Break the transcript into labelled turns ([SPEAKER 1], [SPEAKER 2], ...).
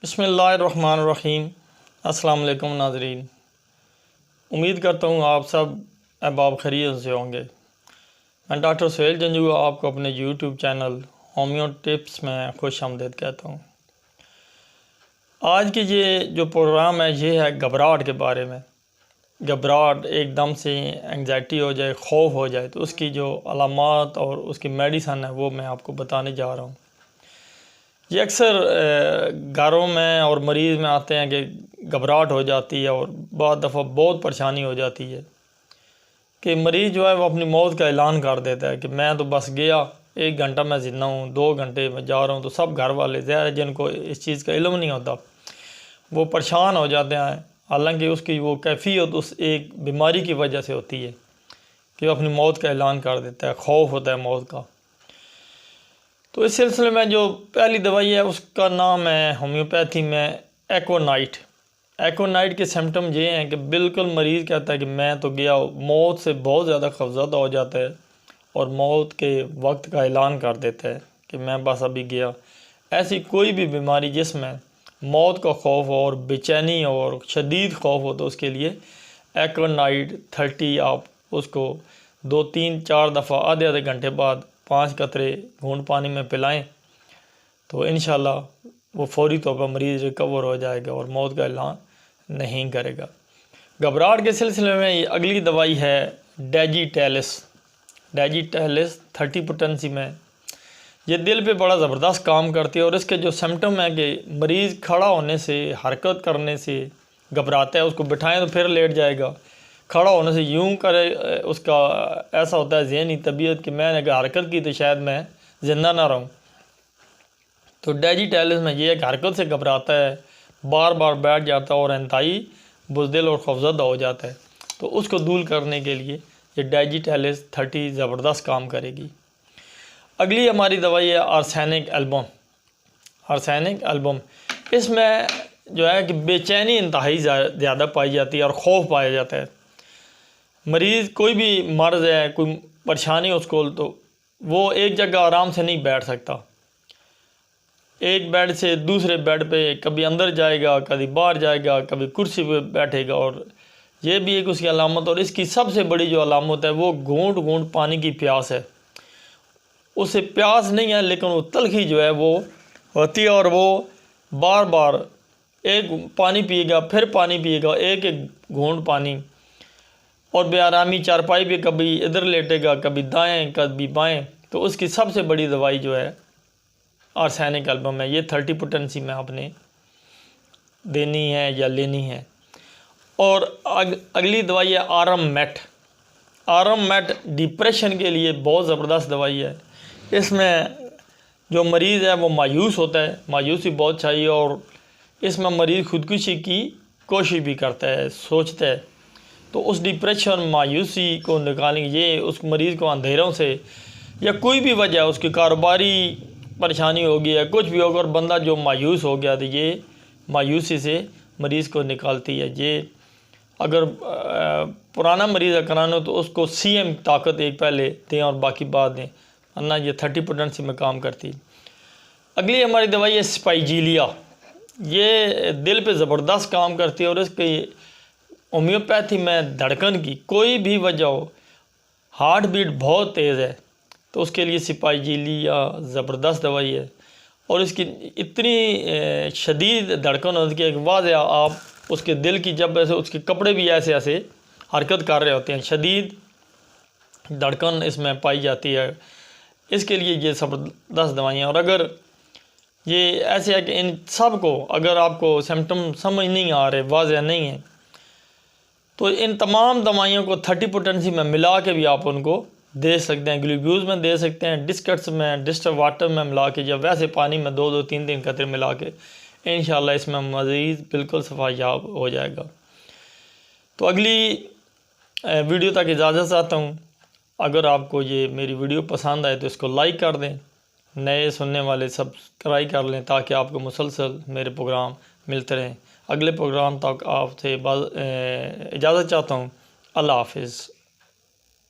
[SPEAKER 1] بسم اللہ الرحمن الرحیم۔ السلام علیکم ناظرین، امید کرتا ہوں آپ سب احباب خیریت سے ہوں گے۔ میں ڈاکٹر سہیل جنجو آپ کو اپنے یوٹیوب چینل ہومیو ٹپس میں خوش آمدید کہتا ہوں۔ آج کی یہ جو پروگرام ہے یہ ہے گھبراہٹ کے بارے میں۔ گھبراہٹ ایک دم سے انگزائٹی ہو جائے، خوف ہو جائے تو اس کی جو علامات اور اس کی میڈیسن ہے وہ میں آپ کو بتانے جا رہا ہوں۔ یہ اکثر گھروں میں اور مریض میں آتے ہیں کہ گھبراہٹ ہو جاتی ہے اور بعض دفعہ بہت پریشانی ہو جاتی ہے کہ مریض جو ہے وہ اپنی موت کا اعلان کر دیتا ہے کہ میں تو بس گیا، 1 گھنٹہ میں زندہ ہوں، 2 گھنٹے میں جا رہا ہوں۔ تو سب گھر والے ظاہر جن کو اس چیز کا علم نہیں ہوتا وہ پریشان ہو جاتے ہیں، حالانکہ اس کی وہ کیفیت اس ایک بیماری کی وجہ سے ہوتی ہے کہ وہ اپنی موت کا اعلان کر دیتا ہے، خوف ہوتا ہے موت کا۔ تو اس سلسلے میں جو پہلی دوائی ہے اس کا نام ہے ہومیوپیتھی میں ایکونائٹ۔ ایکونائٹ کے سمٹم یہ ہیں کہ بالکل مریض کہتا ہے کہ میں تو گیا، موت سے بہت زیادہ خوفزدہ ہو جاتا ہے اور موت کے وقت کا اعلان کر دیتا ہے کہ میں بس ابھی گیا۔ ایسی کوئی بھی بیماری جس میں موت کا خوف ہو اور بے چینی اور شدید خوف ہو تو اس کے لیے ایکونائٹ 30 آپ اس کو 2 3 4 دفعہ آدھے گھنٹے بعد 5 قطرے گھونٹ پانی میں پلائیں تو انشاءاللہ وہ فوری طور پر مریض ریکور ہو جائے گا اور موت کا اعلان نہیں کرے گا۔ گھبراہٹ کے سلسلے میں اگلی دوائی ہے ڈیجیٹیلس۔ ڈیجیٹیلس 30 پوٹنسی میں یہ دل پہ بڑا زبردست کام کرتی ہے اور اس کے جو سمٹم ہیں کہ مریض کھڑا ہونے سے، حرکت کرنے سے گھبراتا ہے، اس کو بٹھائیں تو پھر لیٹ جائے گا، کھڑا ہونے سے یوں کرے، اس کا ایسا ہوتا ہے ذہنی طبیعت کہ میں نے اگر حرکت کی تو شاید میں زندہ نہ رہوں۔ تو ڈیجیٹیلس میں یہ ایک حرکت سے گھبراتا ہے، بار بار بیٹھ جاتا ہے اور انتہائی بزدل اور خوفزدہ ہو جاتا ہے۔ تو اس کو دور کرنے کے لیے یہ ڈیجیٹیلس 30 زبردست کام کرے گی۔ اگلی ہماری دوائی ہے آرسینک ایلبم۔ آرسینک ایلبم اس میں جو ہے کہ بے چینی انتہائی زیادہ پائی جاتی ہے اور خوف پایا جاتا ہے۔ مریض کوئی بھی مرض ہے، کوئی پریشانی اس کو تو وہ ایک جگہ آرام سے نہیں بیٹھ سکتا، ایک بیڈ سے دوسرے بیڈ پہ کبھی اندر جائے گا، کبھی باہر جائے گا، کبھی کرسی پہ بیٹھے گا، اور یہ بھی ایک اس کی علامت۔ اور اس کی سب سے بڑی جو علامت ہے وہ گھونٹ گھونٹ پانی کی پیاس ہے۔ اسے پیاس نہیں ہے لیکن وہ تلخی جو ہے وہ ہوتی ہے اور وہ بار بار ایک پانی پیے گا، پھر پانی پیے گا، ایک گھونٹ پانی، اور بے آرامی چارپائی پہ کبھی ادھر لیٹے گا، کبھی دائیں کبھی بائیں۔ تو اس کی سب سے بڑی دوائی جو ہے آرسینک ایلبم ہے۔ یہ 30 پوٹنسی میں آپ نے دینی ہے یا لینی ہے۔ اور اگلی دوائی ہے آرم میٹ۔ آرم میٹ ڈپریشن کے لیے بہت زبردست دوائی ہے۔ اس میں جو مریض ہے وہ مایوس ہوتا ہے، مایوسی بہت چاہیے، اور اس میں مریض خودکشی کی کوشش بھی کرتا ہے، سوچتا ہے۔ تو اس ڈپریشن، مایوسی کو نکالیں گے۔ یہ اس مریض کو اندھیروں سے یا کوئی بھی وجہ، اس کی کاروباری پریشانی ہوگی یا کچھ بھی ہوگا اور بندہ جو مایوس ہو گیا تو یہ مایوسی سے مریض کو نکالتی ہے۔ یہ اگر پرانا مریض ہے کرانا تو اس کو CM طاقت ایک پہلے دیں اور باقی بعد دیں، ورنہ یہ 30 پوٹنسی میں کام کرتی ہے۔ اگلی ہماری دوائی ہے سپائجیلیا۔ یہ دل پہ زبردست کام کرتی ہے اور اس کی ہومیوپیتھی میں دھڑکن کی کوئی بھی وجہ ہو، ہارٹ بیٹ بہت تیز ہے تو اس کے لیے سپائجیلیا زبردست دوائی ہے۔ اور اس کی اتنی شدید دھڑکن ہوتی ہے کہ واضح آپ اس کے دل کی جب ایسے اس کے کپڑے بھی ایسے ایسے حرکت کر رہے ہوتے ہیں، شدید دھڑکن اس میں پائی جاتی ہے۔ اس کے لیے یہ زبردست دوائیاں۔ اور اگر یہ ایسے ہے کہ ان سب کو اگر آپ کو سمٹم سمجھ نہیں آ رہے، واضح نہیں ہیں، تو ان تمام دوائیوں کو 30 پوٹنسی میں ملا کے بھی آپ ان کو دے سکتے ہیں۔ گلوکوز میں دے سکتے ہیں، ڈسکٹس میں، ڈسٹر واٹر میں ملا کے، یا ویسے پانی میں 2 3 قطرے ملا کے، انشاءاللہ اس میں مریض بالکل صفا یاب ہو جائے گا۔ تو اگلی ویڈیو تک اجازت چاہتا ہوں۔ اگر آپ کو یہ میری ویڈیو پسند آئے تو اس کو لائک کر دیں، نئے سننے والے سبسکرائب کر لیں تاکہ آپ کو مسلسل میرے پروگرام ملتے رہیں۔ اگلے پروگرام تک آپ سے اجازت چاہتا ہوں۔ اللہ حافظ۔